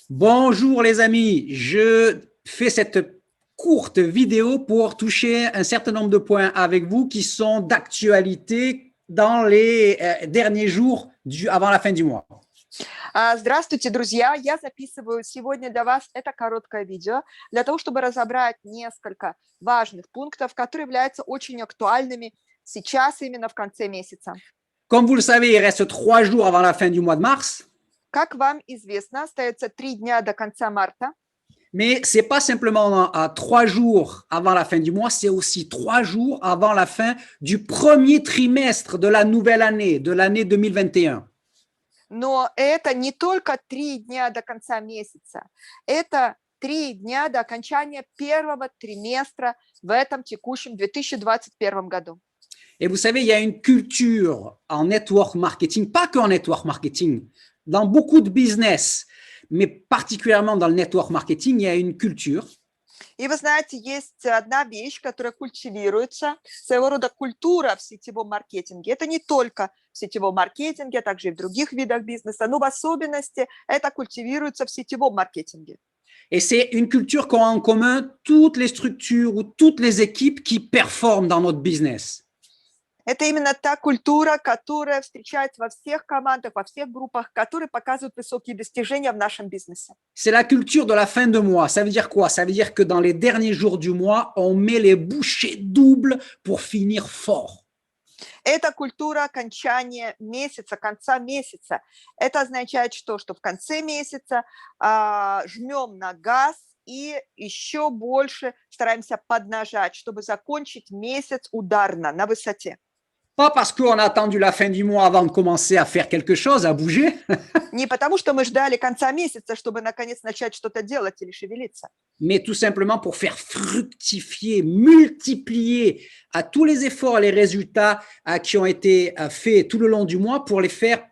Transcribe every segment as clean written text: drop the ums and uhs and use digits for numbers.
Bonjour les amis, je fais cette courte vidéo pour toucher un certain nombre de points avec vous qui sont d'actualité dans les derniers jours avant la fin du mois. Здравствуйте, друзья! Я записываю сегодня для вас это короткое видео для того, чтобы разобрать несколько важных пунктов, которые являются очень актуальными сейчас, именно в конце месяца. Comme vous le savez, il reste 3 jours avant la fin du mois de mars. Как вам известно, остается 3 дня до конца марта. Mais ce n'est pas simplement à 3 jours avant la fin du mois, c'est aussi 3 jours avant la fin du premier trimestre de la nouvelle année, de l'année 2021. Но это не только 3 дня до конца месяца, это 3 дня до окончания первого триместра в этом текущем 2021 году. Et vous savez, il y a une culture en network marketing, pas qu'en network marketing, dans beaucoup de business, mais particulièrement dans le network marketing, il y a une culture. И вы знаете, есть одна вещь, которая культивируется, своего рода культура в сетевом маркетинге. Это не только в сетевом marketing, а также и в других видах бизнеса, но в особенности это культивируется в сетевом маркетинге. Et c'est une culture qu'ont en commun toutes les structures ou toutes les équipes qui performent dans notre business. Это именно та культура, которая встречается во всех командах, во всех группах, которые показывают высокие достижения в нашем бизнесе. C'est la culture de la fin de mois. Ça veut dire quoi? Ça veut dire que dans les derniers jours du mois, on met les bouchées doubles pour finir fort. Это культура окончания месяца, конца месяца. Это означает, что в конце месяца жмем на газ и еще больше стараемся поднажать, чтобы закончить месяц ударно, на высоте. Pas parce qu'on a attendu la fin du mois avant de commencer à faire quelque chose, à bouger. Не потому, что мы ждали конца месяца, чтобы наконец начать что-то делать или шевелиться. Mais tout simplement pour faire fructifier, multiplier à tous les efforts et les résultats qui ont été faits tout le long du mois pour les faire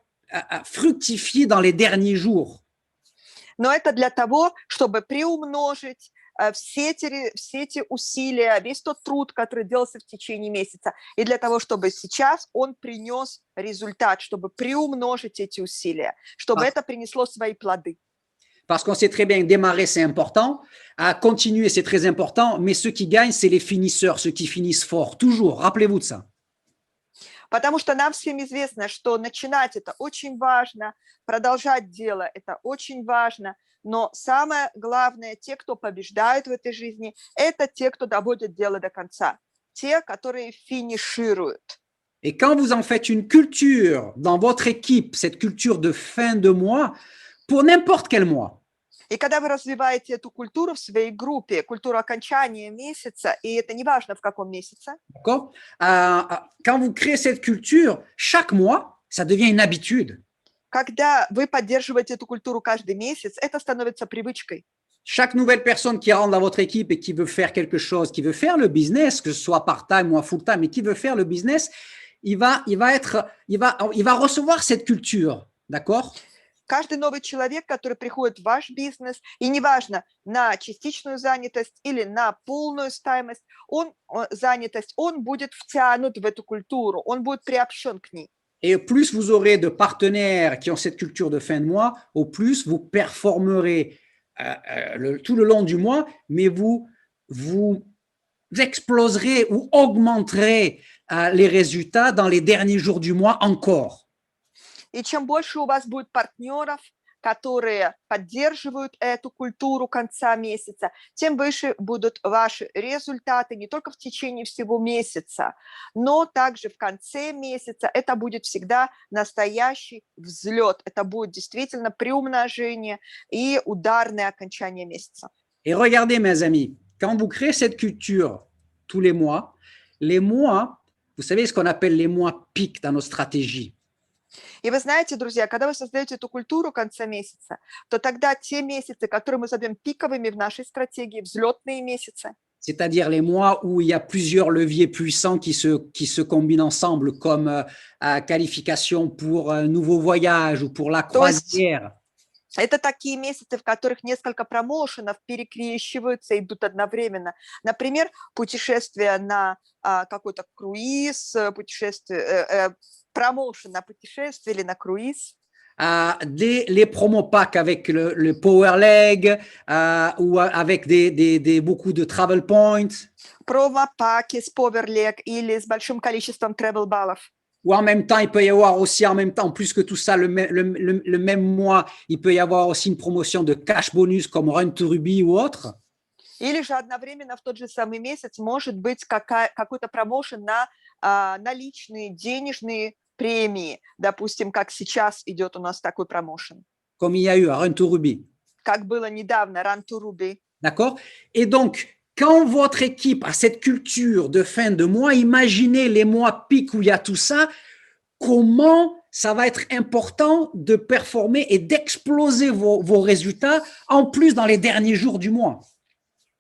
fructifier dans les derniers jours. Но это для того, чтобы приумножить все эти усилия, весь тот труд, который делался в течение месяца, и для того, чтобы сейчас он принес результат, чтобы приумножить эти усилия, чтобы это принесло свои плоды. Parce qu'on sait très bien que démarrer, c'est important, à continuer, c'est très important, mais ceux qui gagnent, c'est les finisseurs, ceux qui finissent fort, toujours, rappelez-vous de ça. Потому что нам всем известно, что начинать – это очень важно, продолжать дело – это очень важно, но самое главное, те, кто побеждают в этой жизни, это те, кто доводит дело до конца, те, которые финишируют. Et quand vous en faites une culture dans votre équipe, cette culture de fin de mois, pour n'importe quel mois. И когда вы развиваете эту культуру в своей группе, культуру окончания месяца, и это не важно в каком месяце. D'accord? Quand vous créez cette culture, chaque mois, ça devient une habitude. Когда вы поддерживаете эту культуру каждый месяц, это становится привычкой. Chaque nouvelle personne qui rentre dans votre équipe et qui veut faire quelque chose, qui veut faire le business, que ce soit part-time ou full-time, mais qui veut faire le business, il va recevoir cette culture, d'accord? Каждый новый человек, который приходит в ваш бизнес, и неважно, на частичную занятость или на полную занятость, он будет втянут в эту культуру, он будет приобщен к ней. Et plus vous aurez de partenaires qui ont cette culture de fin de mois, au plus vous performerez tout le long du mois, mais vous exploserez ou augmenterez les résultats dans les derniers jours du mois encore. И чем больше у вас будет партнеров, которые поддерживают эту культуру конца месяца, тем выше будут ваши результаты не только в течение всего месяца, но также в конце месяца. Это будет всегда настоящий взлет. Это будет действительно приумножение и ударное окончание месяца. Et regardez, mes amis, quand vous créez cette culture tous les mois, vous savez ce qu'on appelle les mois pics dans nos stratégies. И вы знаете, друзья, когда вы создаете эту культуру конца месяца, то тогда те месяцы, которые мы зовем пиковыми в нашей стратегии, взлетные месяцы. C'est-à-dire les mois où il y a plusieurs leviers puissants qui se combinent ensemble, comme qualification pour un nouveau voyage ou pour la croisière. Это такие месяцы, в которых несколько промоушенов перекрещиваются, идут одновременно. Например, путешествие на какой-то круиз, промоушен на путешествие или на круиз. les promo packs avec le Power Leg ou avec beaucoup de travel points. Промо-паки с Powerleg или с большим количеством travel-баллов. Ou en même temps, il peut y avoir aussi, en même temps, plus que tout ça, le même mois, il peut y avoir aussi une promotion de cash bonus comme Run to Ruby ou autre. Или же одновременно в тот же самый месяц может быть какой-то промоушен на наличные денежные премии. Допустим, как сейчас идет у нас такой промоушен. Comme il y a eu à Run to Ruby. Как было недавно, Run to Ruby. D'accord? Et donc, quand votre équipe a cette culture de fin de mois, imaginez les mois pics où il y a tout ça, comment ça va être important de performer et d'exploser vos résultats, en plus dans les derniers jours du mois.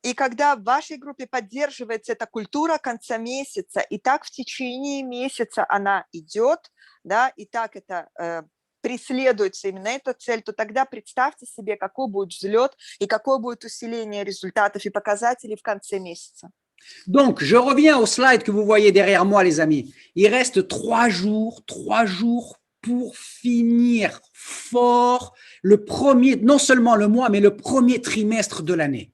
И когда в вашей группе поддерживается эта культура конца месяца, и так в течение месяца она идет, да, и так это преследуется именно эта цель, то тогда представьте себе, какой будет взлет и какое будет усиление результатов и показателей в конце месяца. Donc, je reviens au slide que vous voyez derrière moi, les amis. Il reste 3 jours pour finir fort le premier, non seulement le mois, mais le premier trimestre de l'année.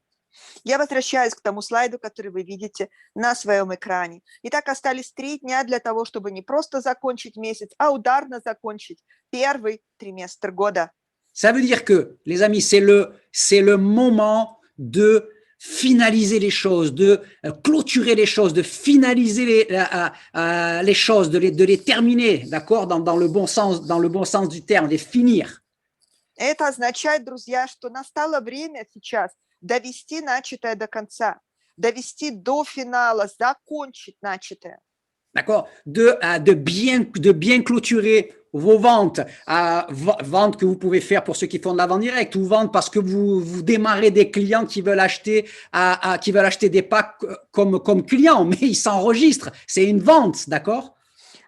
Я возвращаюсь к тому слайду, который вы видите на своем экране. Итак, остались 3 дня для того, чтобы не просто закончить месяц, а ударно закончить первый триместр года. Ça veut dire que, les amis, c'est le moment de finaliser les choses, de clôturer les choses, de finaliser les choses, de les terminer, d'accord, dans le bon sens du terme, les finir. Это означает, друзья, что настало время сейчас довести начатое до конца, довести до финала, закончить начатое. D'accord, de bien clôturer vos ventes, ventes que vous pouvez faire pour ceux qui font de la vente directe, ou ventes parce que vous démarrez des clients qui veulent acheter des packs comme clients, mais ils s'enregistrent. C'est une vente, d'accord?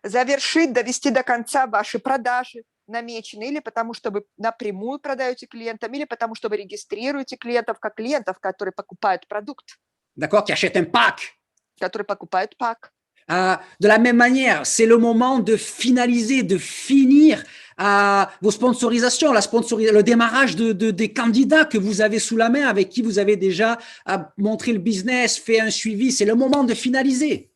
Завершить, довести до конца ваши продажи намечены, или потому что вы напрямую продаете клиентам, или потому что вы регистрируете клиентов как клиентов, которые покупают продукт. D'accord, qui achètent un pack. Которые покупают пак. De la même manière, c'est le moment de finaliser, de finir vos sponsorisations, le démarrage des candidats que vous avez sous la main, avec qui vous avez déjà montré le business, fait un suivi. C'est le moment de finaliser.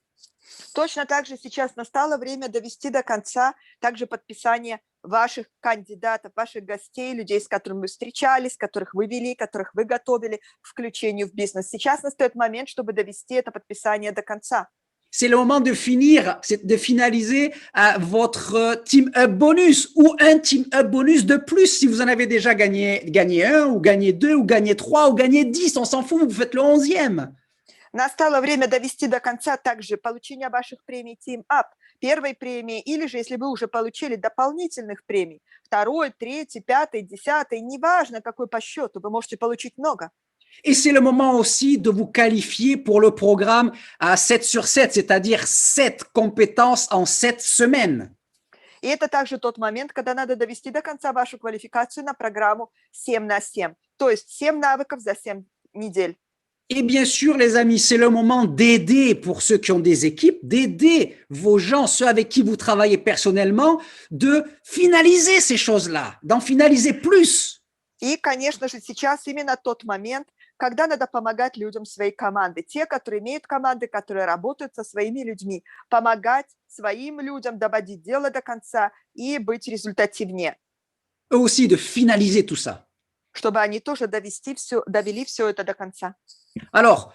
Точно так же сейчас настало время довести до конца также подписание ваших кандидатов, ваших гостей, людей, с которыми вы встречались, которых вы вели, которых вы готовили к включению в бизнес. Сейчас настает момент, чтобы довести это подписание до конца. C'est le moment de finaliser votre Team Up bonus ou un Team Up bonus de plus si vous en avez déjà gagné un ou gagné 2 ou gagné 3 ou gagné 10, on s'en fout, vous faites le 11e. Настало время довести до конца также получение ваших премий Team Up, первой премии, или же, если вы уже получили дополнительных премий, 2, 3, 5, 10, неважно какой по счету, вы можете получить много. Et c'est le moment aussi de vous qualifier pour le programme à 7 sur 7, c'est-à-dire 7 compétences en 7 semaines. И это также тот момент, когда надо довести до конца вашу квалификацию на программу 7 на 7, то есть 7 навыков за 7 недель. Et bien sûr, les amis, c'est le moment d'aider, pour ceux qui ont des équipes, d'aider vos gens, ceux avec qui vous travaillez personnellement, de finaliser ces choses-là, d'en finaliser plus. И, конечно же, сейчас именно тот момент, когда надо помогать людям своей команды. Те, которые имеют команды, которые работают со своими людьми, помогать своим людям доводить дело до конца и быть результативнее. Eux aussi, de finaliser tout ça. Чтобы они тоже довели все это до конца. Alors,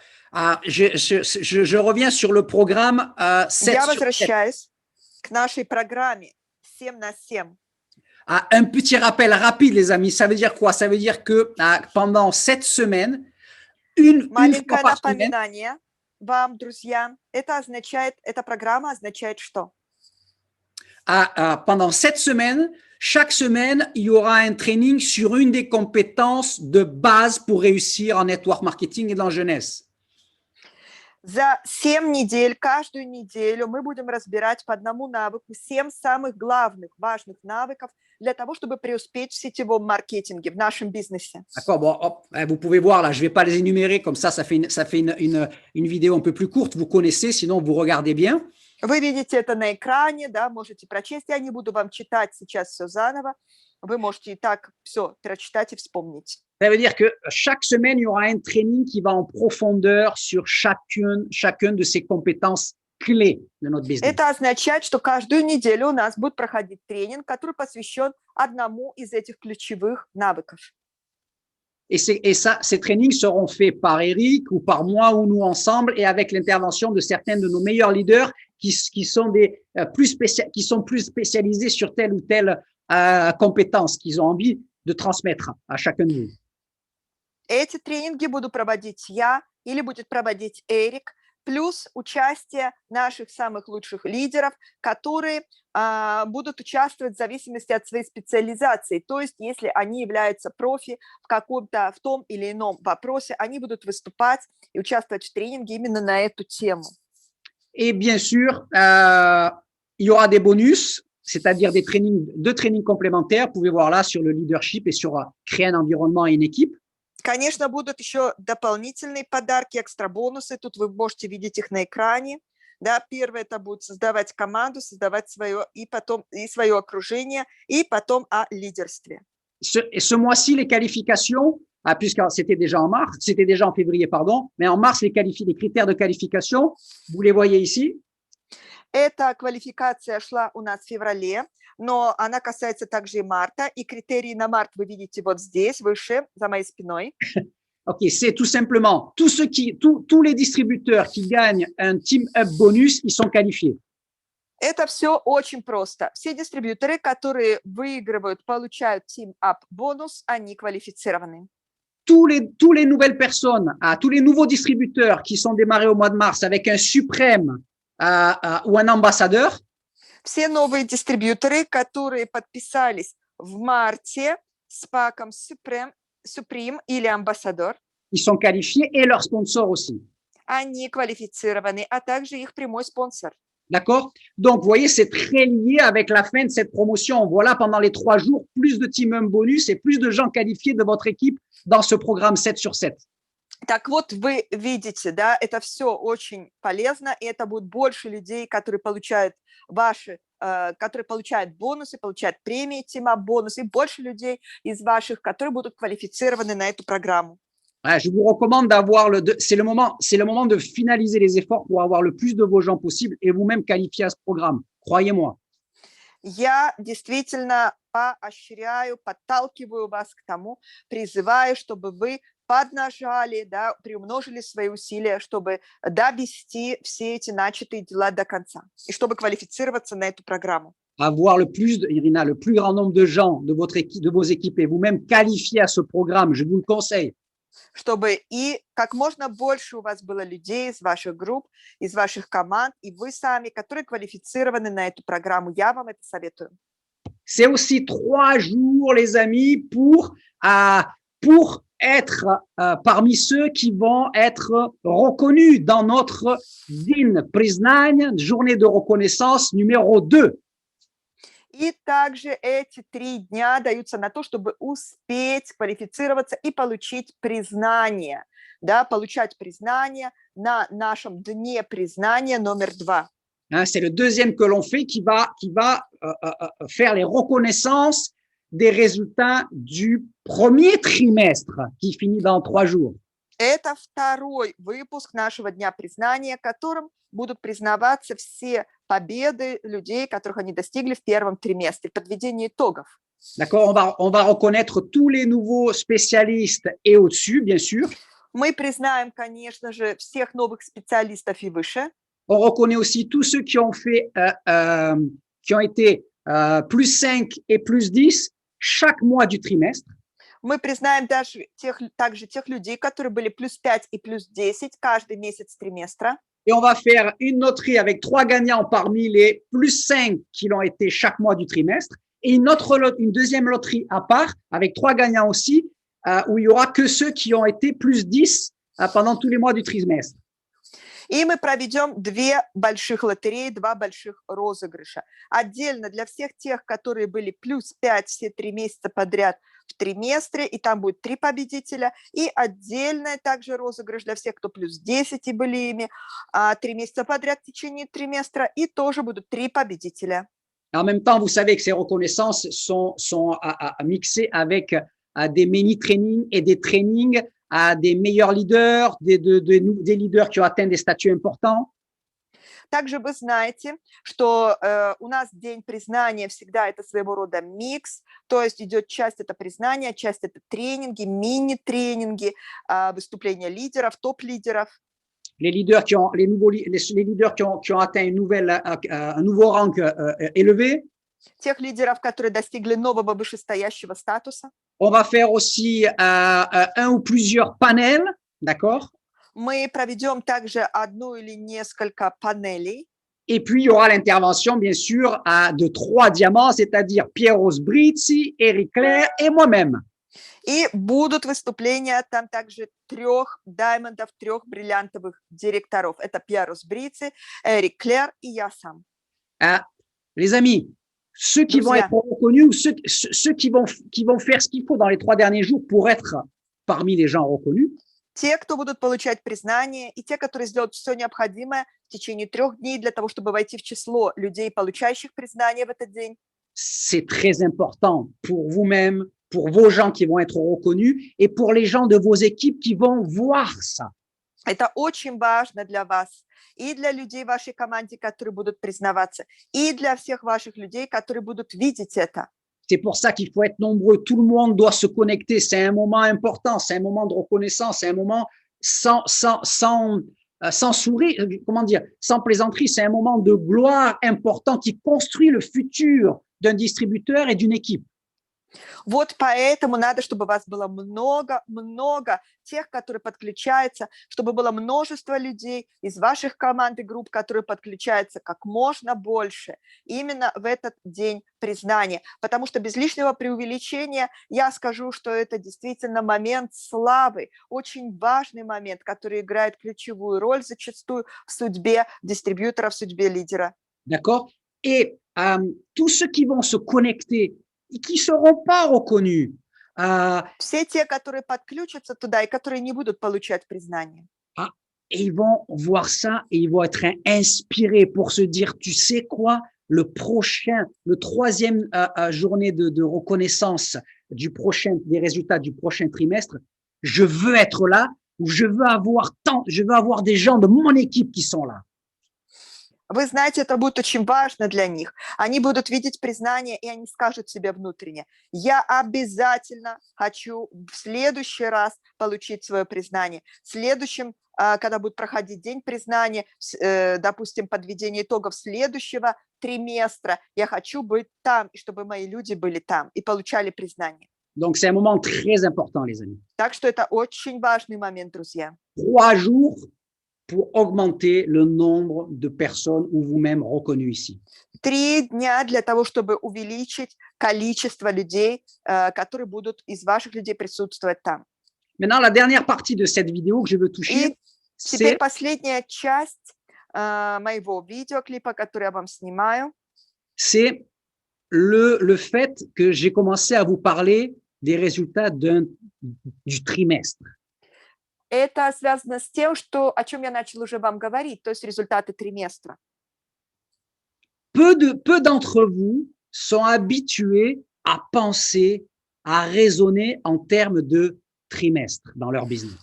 je reviens sur le programme 7 Я sur 7. возвращаюсь к нашей программе 7 на 7. Un petit rappel rapide, les amis. Ça veut dire quoi? Ça veut dire que pendant 7 semaines, une fois Маленькое par semaine, напоминание вам, друзья. Эта программа означает что? pendant 7 semaines, chaque semaine, il y aura un training sur une des compétences de base pour réussir en network marketing et dans jeunesse. За 7 недель, каждую неделю мы будем разбирать по одному навыку 7 самых главных, важных навыков для того, чтобы преуспеть в сетевом маркетинге, в нашем бизнесе. D'accord, bon, hop, vous pouvez voir là, je ne vais pas les énumérer, comme ça fait une vidéo un peu plus courte, vous connaissez, sinon vous regardez bien. Вы видите это на экране, да, можете прочесть, я не буду вам читать сейчас все заново. Вы можете и так все прочитать и вспомнить. Ça veut dire que chaque semaine, il y aura un training qui va en profondeur sur chacune de ces compétences clés de notre business. Это означает, что каждую неделю у нас будет проходить тренинг, который посвящен одному из этих ключевых навыков. Et ces trainings seront faits par Eric ou par moi ou nous ensemble et avec l'intervention de certains de nos meilleurs leaders qui sont plus spécialisés sur telle ou telle compétence qu'ils ont envie de transmettre à chacun de nous. Эти тренинги буду проводить я или будет проводить Эрик, плюс участие наших самых лучших лидеров, которые будут участвовать в зависимости от своей специализации. То есть, если они являются профи в том или ином вопросе, они будут выступать и участвовать в тренинге именно на эту тему. Et bien sûr, il y aura des bonus, c'est-à-dire deux trainings complémentaires. Vous pouvez voir là sur le leadership et sur créer un environnement et une équipe. Конечно, будут еще дополнительные подарки, экстра-бонусы. Тут вы можете видеть их на экране. Да, первое это будет создавать команду, создавать свое свое окружение, и потом о лидерстве. Ce mois-ci, les qualifications, puisque c'était déjà en février, pardon, mais en mars, les critères de qualification, vous les voyez ici. Эта квалификация шла у нас в феврале, но она касается также и марта, и критерии на март вы видите вот здесь, выше, за моей спиной. Ok, c'est tout simplement tous les distributeurs qui gagnent un Team Up bonus, ils sont qualifiés. Это все очень просто. Все дистрибьюторы, которые выигрывают, получают Team Up бонус, они квалифицированы. Tous les nouvelles personnes, tous les nouveaux distributeurs qui sont démarrés au mois de mars avec un suprême ou un ambassadeur. Все новые дистрибьюторы, которые подписались в марте с паком Supreme или Ambassador, ils sont qualifiés et leurs sponsors aussi. Они квалифицированы, а также их прямой спонсор. D'accord? Donc, vous voyez, c'est très lié avec la fin de cette promotion. Voilà, pendant les 3 jours, plus de Team Up bonus et plus de gens qualifiés de votre équipe dans ce programme 7 sur 7. Так вот, вы видите, да, это все очень полезно, и это будет больше людей, которые получают бонусы, получают премии, Team Up бонусы, и больше людей из ваших, которые будут квалифицированы на эту программу. Je vous recommande c'est le moment de finaliser les efforts pour avoir le plus de vos gens possible et vous-même qualifier à ce programme. Croyez-moi. Я действительно поощряю, подталкиваю вас к тому, призываю, чтобы вы поднажали, да, приумножили свои усилия, чтобы довести все эти начатые дела до конца и чтобы квалифицироваться на эту программу. Avoir Irina, le plus grand nombre de gens de vos équipes et vous-même qualifier à ce programme, je vous le conseille. Чтобы и как можно больше у вас было людей из ваших групп, из ваших команд, и вы сами, которые квалифицированы на эту программу. Я вам это советую. C'est aussi 3 jours, les amis, pour être parmi ceux qui vont être reconnus dans notre День признания, journée de reconnaissance numéro 2. И также эти 3 дня даются на то, чтобы успеть квалифицироваться и получить признание, да, получать признание на нашем дне признания номер 2. C'est le deuxième que l'on fait qui va faire les reconnaissances des résultats du premier trimestre qui finit dans 3 jours. Это второй выпуск нашего дня признания, которым будут признаваться все победы людей, которых они достигли в первом триместре, подведение итогов. D'accord, on va reconnaître tous les nouveaux spécialistes et au-dessus, bien sûr. Мы признаем, конечно же, всех новых специалистов и выше. On reconnaît aussi tous ceux qui ont été plus 5 et plus 10 chaque mois du trimestre. Мы признаем также тех людей, которые были плюс 5 и плюс 10 каждый месяц триместра. Et on va faire une loterie avec 3 gagnants parmi les plus 5 qui l'ont été chaque mois du trimestre et une deuxième loterie à part avec 3 gagnants aussi où il n'y aura que ceux qui ont été plus 10 pendant tous les mois du trimestre. И мы проведем 2 больших лотереи, 2 больших розыгрыша. Отдельно для всех тех, которые были плюс 5 все 3 месяца подряд в триместре, и там будет 3 победителя. И отдельный также розыгрыш для всех, кто плюс 10 и были ими 3 месяца подряд в течение триместра, и тоже будут 3 победителя. En même temps, vous savez que ces reconnaissances sont mixées avec des mini-trainings et des trainings à des meilleurs leaders, des leaders qui ont atteint des statuts importants. Также вы знаете, что у нас день признания всегда это своего рода микс, то есть идет часть это признания, часть это тренинги, мини-тренинги, выступления лидеров, топ-лидеров. Les leaders qui ont les leaders qui ont atteint un nouveau rang élevé. Тех лидеров, которые достигли нового вышестоящего статуса. On va faire aussi un ou plusieurs panels, d'accord? Мы проведем также одну или несколько панелей. Et puis, il y aura l'intervention, bien sûr, de 3 diamants, c'est-à-dire Piero Sbrizzi, Eric Claire et moi-même. И будут выступления там также 3 даймондов, 3 бриллиантовых директоров. Это Пьеро Сбрици, Эрик Клер и я сам. Les amis, ceux qui vont être reconnus ou ceux qui vont faire ce qu'il faut dans les 3 derniers jours pour être parmi les gens reconnus. Те, кто будут получать признание, и те, которые сделают все необходимое в течение 3 дней для того, чтобы войти в число людей, получающих признание в этот день. C'est très important pour vous-même, pour vos gens qui vont être reconnus et pour les gens de vos équipes qui vont voir ça. Это очень важно для вас и для людей в вашей команде, которые будут признаваться, и для всех ваших людей, которые будут видеть это. C'est pour ça qu'il faut être nombreux. Tout le monde doit se connecter. C'est un moment important. C'est un moment de reconnaissance. C'est un moment sans sourire, comment dire, sans plaisanterie. C'est un moment de gloire important qui construit le futur d'un distributeur et d'une équipe. Вот поэтому надо, чтобы вас было много тех, которые подключаются, чтобы было множество людей из ваших команд и групп, которые подключаются как можно больше именно в этот день признания. Потому что без лишнего преувеличения я скажу, что это действительно момент славы, очень важный момент, который играет ключевую роль зачастую в судьбе дистрибьютора, в судьбе лидера. D'accord? Et tous ceux qui vont se connecter et qui ne seront pas reconnus. Все те, которые подключатся туда и которые не будут получать признание. Et ils vont voir ça et ils vont être inspirés pour se dire, tu sais quoi, le 3e journée de reconnaissance des résultats du prochain trimestre, je veux être là, ou je veux avoir des gens de mon équipe qui sont là. Вы знаете, это будет очень важно для них. Они будут видеть признание, и они скажут себе внутренне: я обязательно хочу в следующий раз получить свое признание. В следующем, когда будет проходить день признания, допустим, подведение итогов следующего триместра, я хочу быть там, и чтобы мои люди были там и получали признание. Donc, c'est un moment très important, les amis. Так что это очень важный момент, друзья. 3 jours pour augmenter le nombre de personnes ou vous-même reconnus ici. 3 дня для того, чтобы увеличить количество людей, которые будут из ваших людей присутствовать там. Maintenant, la dernière partie de cette vidéo que je veux toucher, теперь последняя часть моего видеоклипа, который я вам снимаю. C'est le fait que j'ai commencé à vous parler des résultats du trimestre. Это связано с тем, о чем я начал уже вам говорить, то есть результаты триместра. Peu d'entre vous sont habitués à penser, à raisonner en termes de trimestre dans leur business.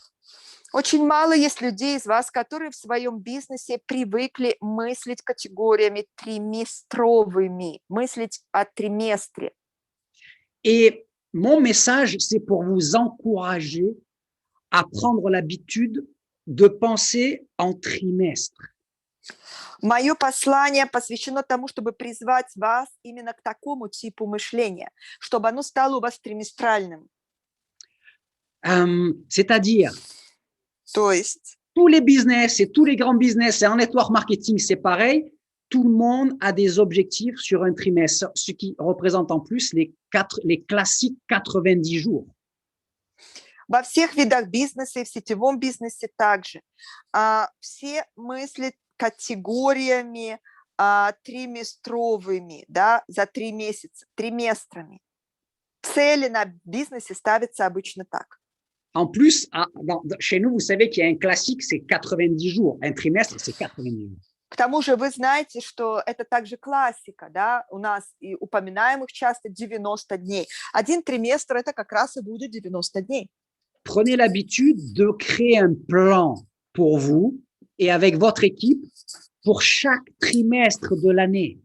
Очень мало есть людей из вас, которые в своем бизнесе привыкли мыслить категориями триместровыми, мыслить о триместре. Et mon message, c'est pour vous encourager à prendre l'habitude de penser en trimestre. Мое послание посвящено тому, чтобы призвать вас именно к такому типу мышления, чтобы оно стало у вас триместральным. C'est-à-dire, то есть, tous les business et tous les grands business et en network marketing, c'est pareil. Tout le monde a des objectifs sur un trimestre, ce qui représente en plus les classiques 90 jours. Во всех видах бизнеса и в сетевом бизнесе также. Все мыслят категориями триместровыми, да, за 3 месяца, триместрами. Цели на бизнесе ставятся обычно так. En plus, chez nous, vous savez qu'il y a un classique, c'est 90 jours. Un trimestre, c'est 90 jours. К тому же вы знаете, что это также классика, да, у нас и упоминаем их часто 90 дней. Один триместр это как раз и будет 90 дней. Prenez l'habitude de créer un plan pour vous et avec votre équipe pour chaque trimestre de l'année.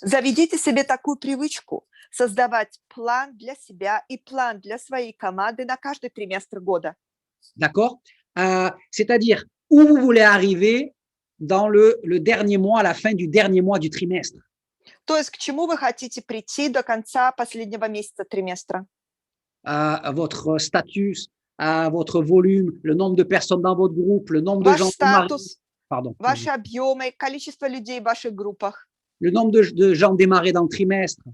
Заведите себе такую привычку создавать план для себя и план для своей команды на каждый триместр года. D'accord? C'est-à-dire où vous voulez arriver dans le dernier mois, à la fin du dernier mois du trimestre. То есть к чему вы хотите прийти до конца последнего месяца триместра? À votre statut, à votre volume, le nombre de personnes dans votre groupe, le nombre de Ваш gens démarrés, статус, pardon, ваши объемы, количество людей в ваших группах, le nombre de gens démarrés dans le trimestre.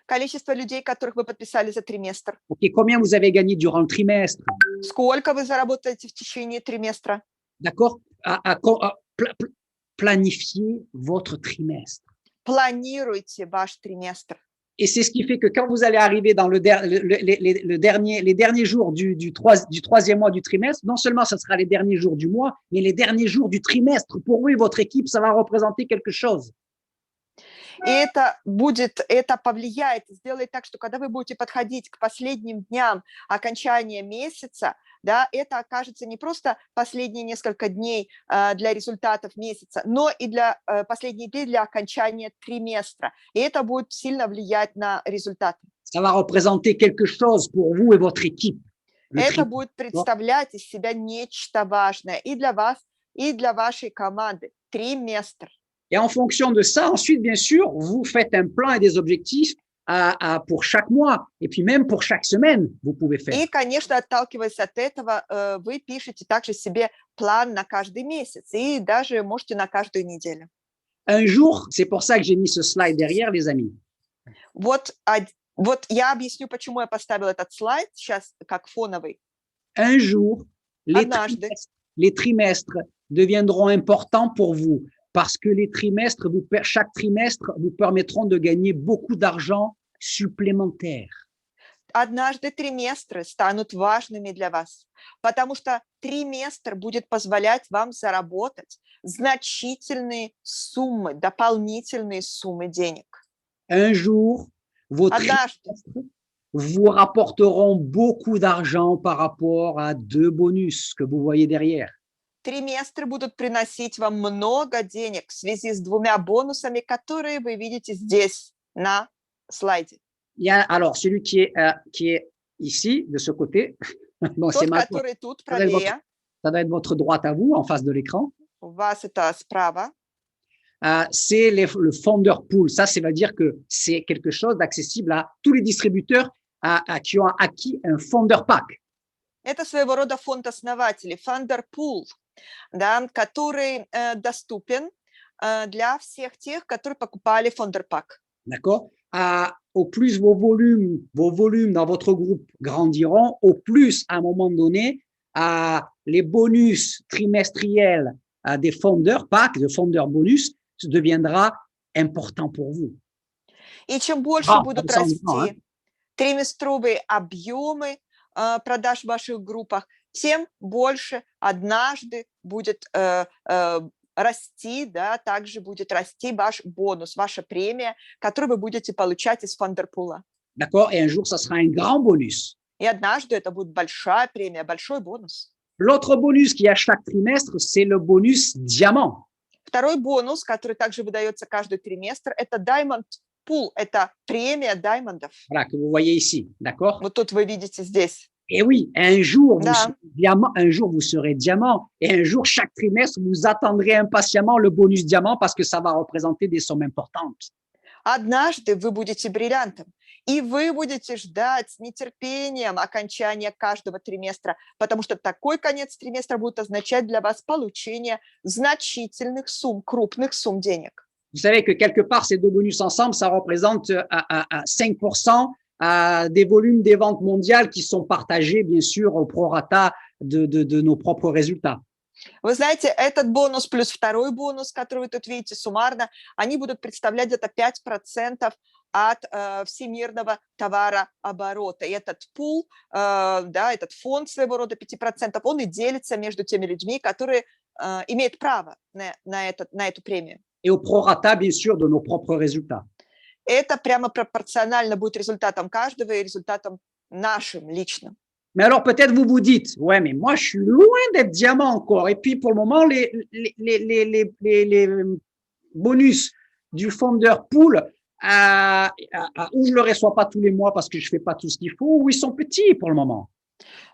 количество людей, которых вы подписали за триместр. Ok, combien vous avez gagné durant le trimestre? Сколько вы заработаете в течение триместра? D'accord? Planifier votre trimestre. Планируйте ваш триместр. Et c'est ce qui fait que quand vous allez arriver dans les derniers jours du troisième mois du trimestre, non seulement ce sera les derniers jours du mois, mais les derniers jours du trimestre, pour vous et votre équipe, ça va représenter quelque chose. И это повлияет, сделает так, что когда вы будете подходить к последним дням окончания месяца, да, это окажется не просто последние несколько дней для результатов месяца, но и для последние дни для окончания триместра. И это будет сильно влиять на результаты. Ça va représenter quelque chose pour vous et votre équipe. Это будет представлять из себя нечто важное и для вас, и для вашей команды. Триместр. Et en fonction de ça, ensuite, bien sûr, vous faites un plan et des objectifs pour chaque mois. Et puis même pour chaque semaine, vous pouvez faire. И, конечно, отталкиваясь от этого, вы пишете также себе план на каждый месяц. И даже можете на каждую неделю. Un jour, c'est pour ça que j'ai mis ce slide derrière, les amis. Вот я объясню, почему я поставила этот слайд сейчас как фоновый. Un jour, les trimestres deviendront importants pour vous. Parce que chaque trimestre vous permettront de gagner beaucoup d'argent supplémentaire. Однажды триместры станут важными для вас, потому что триместр будет позволять вам заработать значительные суммы, дополнительные суммы денег. Un jour, vos trimestres vous rapporteront beaucoup d'argent par rapport à 2 bonus que vous voyez derrière. Триместры будут приносить вам много денег в связи с 2 бонусами, которые вы видите здесь на слайде. Alors, celui qui est ici, de ce côté, bon, Тот, который тут правее. Ça doit être votre droite à vous, en face de l'écran. У вас это справа. C'est le Founder Pool. Ça veut dire que c'est quelque chose d'accessible à tous les distributeurs qui ont acquis un Founder Pack. Это своего рода фонд основателей, Founder Pool, да, который доступен для всех тех, которые покупали Founder Pack. D'accord? Au plus vos volumes dans votre groupe grandiront, au plus, à un moment donné, les bonus trimestriels des Founder Pack, de Founder Bonus, deviendra important pour vous. И чем больше будут расти триместровые объемы продаж в ваших группах, тем больше однажды будет расти, да, также будет расти ваш бонус, ваша премия, которую вы будете получать из фондерпула. D'accord? Et un jour, ça sera un grand bonus. И однажды это будет большая премия, большой бонус. L'autre bonus qui est à chaque trimestre, c'est le bonus diamant. Второй бонус, который также выдается каждый триместр, это Diamond Pool, это премия даймондов. Voilà, que vous voyez ici, d'accord? Вот тут вы видите здесь. Et oui, un jour, vous serez diamant. Et un jour, chaque trimestre, vous attendrez impatiemment le bonus diamant parce que ça va représenter des sommes importantes. Однажды вы будете бриллиантом, и вы будете ждать с нетерпением окончания каждого триместра, потому что такой конец триместра будет означать для вас получение значительных сумм, крупных сумм денег. Vous savez que quelque part, ces 2 bonus ensemble, ça représente 5% des volumes des ventes mondiales qui sont partagés, bien sûr, au prorata de nos propres résultats. Вы знаете, этот бонус плюс второй бонус, который вы тут видите суммарно, они будут представлять где-то 5% от всемирного товарооборота. И этот пул, да, этот фонд своего рода 5%, он и делится между теми людьми, которые имеет право на эту премию. et au prorata, bien sûr, de nos propres résultats. Это прямо пропорционально будет результатам каждого и результатам нашим личным. Mais alors peut-être vous vous dites, ouais, mais moi je suis loin d'être diamant encore. Et puis pour le moment, les bonus du founder pool, ou je ne le reçois pas tous les mois parce que je ne fais pas tout ce qu'il faut, ou ils sont petits pour le moment.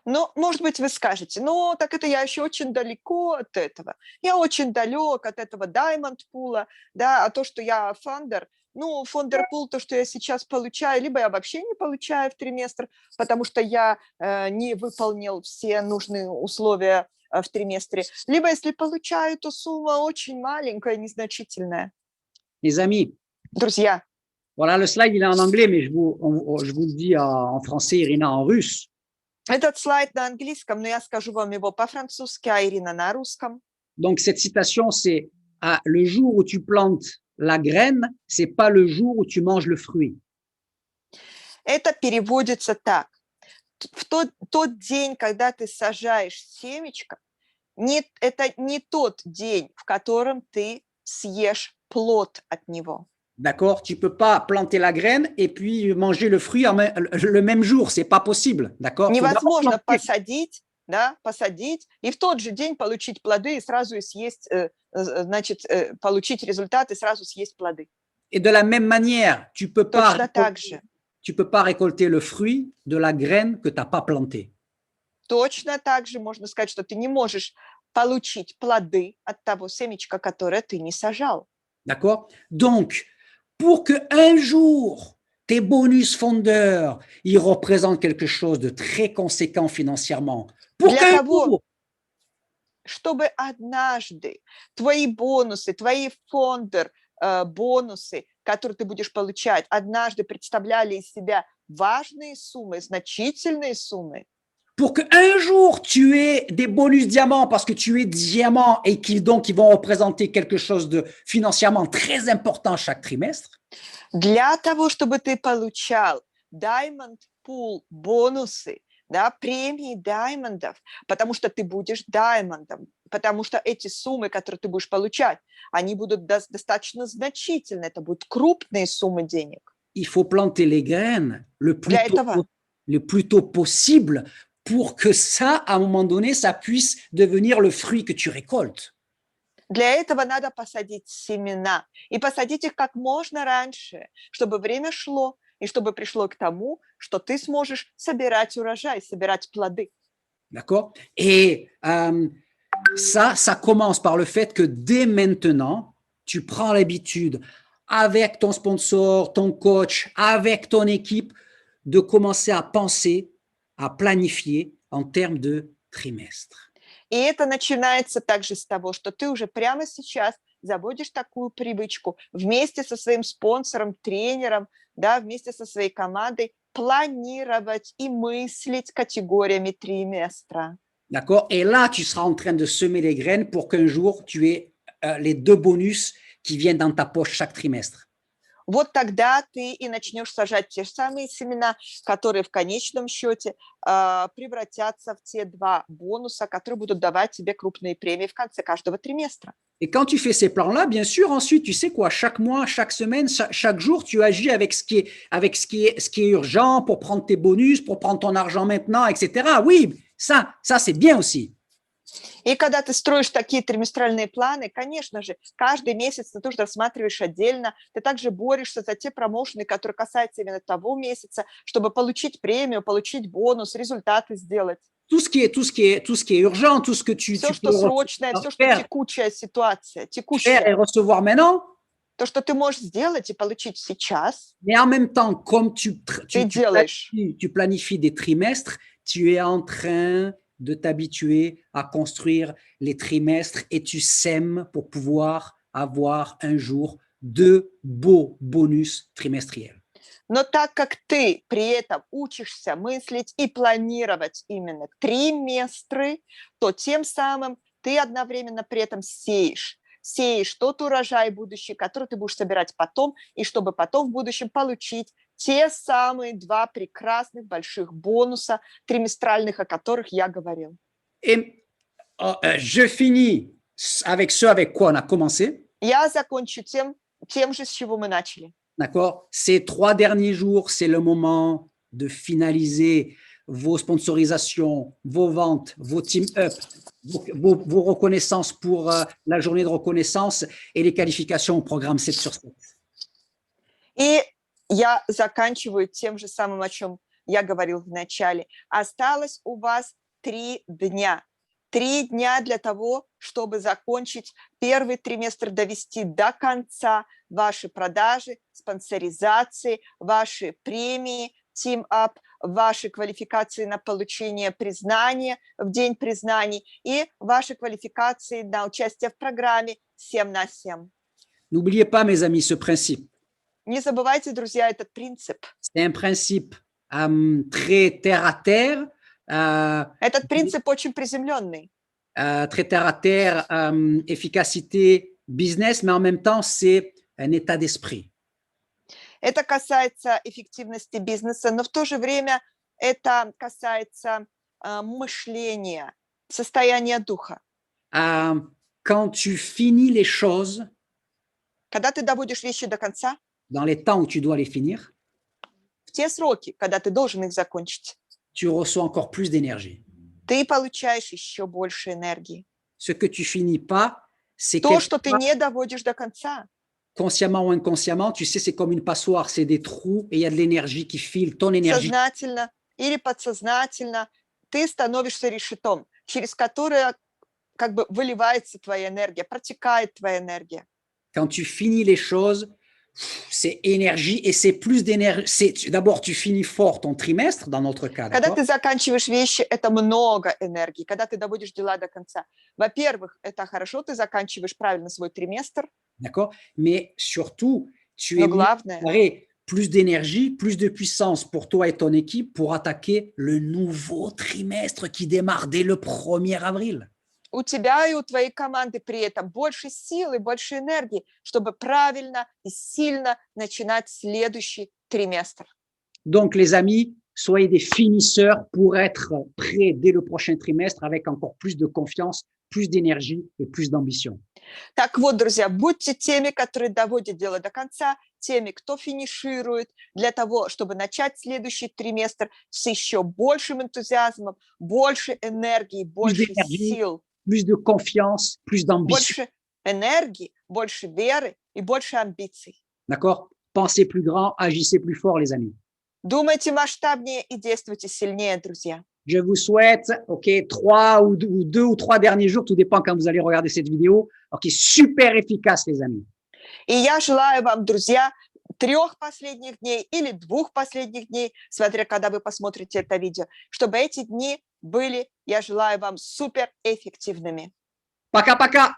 Но, может быть, вы скажете, ну, так это я еще очень далеко от этого. Я очень далек от этого Diamond Pool, да, а то, что я фондер, ну, фондер пул, то, что я сейчас получаю, либо я вообще не получаю в триместр, потому что я не выполнил все нужные условия в триместре, либо если получаю, то сумма очень маленькая, незначительная. Les amis, Друзья, voilà, le slide il est en anglais, mais je vous le dis en français, Irina en russe. этот слайд на английском, но я скажу вам его по-французски, а Ирина на русском. Donc cette citation, c'est le jour où tu plantes la graine, c'est pas le jour où tu manges le fruit. Это переводится так. В тот день, когда ты сажаешь семечко, это не тот день, в котором ты съешь плод от него. D'accord? Tu peux pas planter la graine et puis manger le fruit le même jour. C'est pas possible. D'accord? Невозможно посадить и в тот же день получить плоды и сразу съесть, значит, получить результат и сразу съесть плоды. Et de la même manière, tu peux pas récolter le fruit de la graine que tu n'as pas plantée. Точно так же можно сказать, что ты не можешь получить плоды от того семечка, которое ты не сажал. D'accord? Donc, pour qu'un jour, tes bonus fondeurs, ils représentent quelque chose de très conséquent financièrement. Pour qu'un jour, чтобы однажды твои бонусы, твои фондер бонусы, которые ты будешь получать, однажды представляли из себя важные суммы, значительные суммы. Pour qu'un jour tu aies des bonus diamants parce que tu es diamant et donc ils vont représenter quelque chose de financièrement très important chaque trimestre. Для того, чтобы ты получал Diamond Pool бонусы, да, премии даймондов, потому что ты будешь даймондом, потому что эти суммы, которые ты будешь получать, они будут достаточно значительны, это будут крупные суммы денег. Il faut planter les graines le plus tôt possible pour que ça, à un moment donné, ça puisse devenir le fruit que tu récoltes. Для этого надо посадить семена, и посадить их как можно раньше, чтобы время шло, и чтобы пришло к тому, что ты сможешь собирать урожай, собирать плоды. D'accord? Et ça commence par le fait que dès maintenant, tu prends l'habitude, avec ton sponsor, ton coach, avec ton équipe, de commencer à penser, à planifier en termes de trimestre. И это начинается также с того, что ты уже прямо сейчас заводишь такую привычку вместе со своим спонсором, тренером, да, вместе со своей командой планировать и мыслить категориями триместра. D'accord? Et là, tu seras en train de semer les graines pour qu'un jour, tu aies les 2 bonus qui viennent dans ta poche chaque trimestre. Вот тогда ты и начнешь сажать те же самые семена, которые в конечном счете превратятся в те 2 бонуса, которые будут давать тебе крупные премии в конце каждого триместра. Et quand tu fais ces plans-là, bien sûr, ensuite, tu sais quoi, chaque mois, chaque semaine, chaque jour, tu agis avec ce qui est urgent pour prendre tes bonus, pour prendre ton argent maintenant, etc. Oui, ça c'est bien aussi. И когда ты строишь такие триместральные планы, конечно же, каждый месяц ты тоже рассматриваешь отдельно, ты также борешься за те промоушены, которые касаются именно того месяца, чтобы получить премию, получить бонус, результаты сделать. Tout ce qui est urgent, tout ce que tu Все, peux что срочное, все, что текучая ситуация, faire et recevoir maintenant. То, что ты можешь сделать и получить сейчас. Mais en même temps, comme tu planifies des trimestres, tu es en train de t'habituer à construire les trimestres et tu sèmes pour pouvoir avoir un jour 2 beaux bonus trimestriels. Но так как ты при этом учишься мыслить и планировать именно триместры, то тем самым ты одновременно при этом сеешь тот урожай будущий, который ты будешь собирать потом, и чтобы потом в будущем получить те самые 2 прекрасных больших бонуса триместральных, о которых я говорил. Et je finis avec ce avec quoi on a commencé. Я закончу тем же, с чего мы начали. D'accord? Ces 3 derniers jours, c'est le moment de finaliser vos sponsorisations, vos ventes, vos team-up, vos reconnaissances pour la journée de reconnaissance et les qualifications au programme 7 sur 7. И я заканчиваю тем же самым, о чем я говорил в начале. Осталось у вас 3 дня. 3 дня для того, чтобы закончить первый триместр, довести до конца ваши продажи, спонсоризации, ваши премии, Team Up, ваши квалификации на получение признания в день признаний и ваши квалификации на участие в программе 7 на 7. N'oubliez pas, mes amis, ce principe. Не забывайте, друзья, этот принцип. C'est un principe très terre à terre. Этот принцип очень приземленный. Très terre à terre, efficacité, business, mais en même temps, c'est un état d'esprit. Это касается эффективности бизнеса, но в то же время это касается мышления, состояния духа. Quand tu finis les choses Когда ты доводишь вещи до конца, dans les temps où tu dois les finir, в те сроки, когда ты должен их закончить, tu reçois encore plus d'énergie. ты получаешь еще больше энергии. Ce que tu finis pas, c'est То, что ты quelque part, не доводишь до конца, consciemment ou inconsciemment, tu sais, c'est comme une passoire, c'est des trous et il y a de l'énergie qui file, ton énergie. сознательно или подсознательно, ты становишься решетом, через которое как бы выливается твоя энергия, протекает твоя энергия. Quand tu finis les choses, c'est énergie et c'est plus d'énergie. D'abord, tu finis fort ton trimestre, dans notre cas. Когда D'accord? ты заканчиваешь вещи, это много энергии. Когда ты доводишь дела до конца. Во-первых, это хорошо, ты заканчиваешь правильно свой триместр, D'accord? Mais surtout, tu но es mieux главное, préparé, plus d'énergie, plus de puissance pour toi et ton équipe pour attaquer le nouveau trimestre qui démarre dès le 1er avril. у тебя и у твоей команды при этом больше сил и больше энергии, чтобы правильно и сильно начинать следующий триместр. Donc, les amis, soyez des finisseurs pour être prêts dès le prochain trimestre avec encore plus de confiance, plus d'énergie et plus d'ambition. Так вот, друзья, будьте теми, которые доводят дело до конца, теми, кто финиширует, для того, чтобы начать следующий триместр с еще большим энтузиазмом, больше энергии, больше d'énergie. сил, Plus de confiance, plus d'ambition. больше энергии, больше веры и больше амбиций. D'accord? Pensez plus grand, agissez plus fort, les amis. Думайте масштабнее и действуйте сильнее, друзья. Je vous souhaite, OK, 3 ou 2 ou 3 derniers jours, tout dépend quand vous allez regarder cette vidéo. OK, super efficace, les amis. И я желаю вам, друзья, 3 последних дней или 2 последних дней, смотря когда вы посмотрите это видео, чтобы эти дни были, я желаю вам суперэффективными. Пока-пока!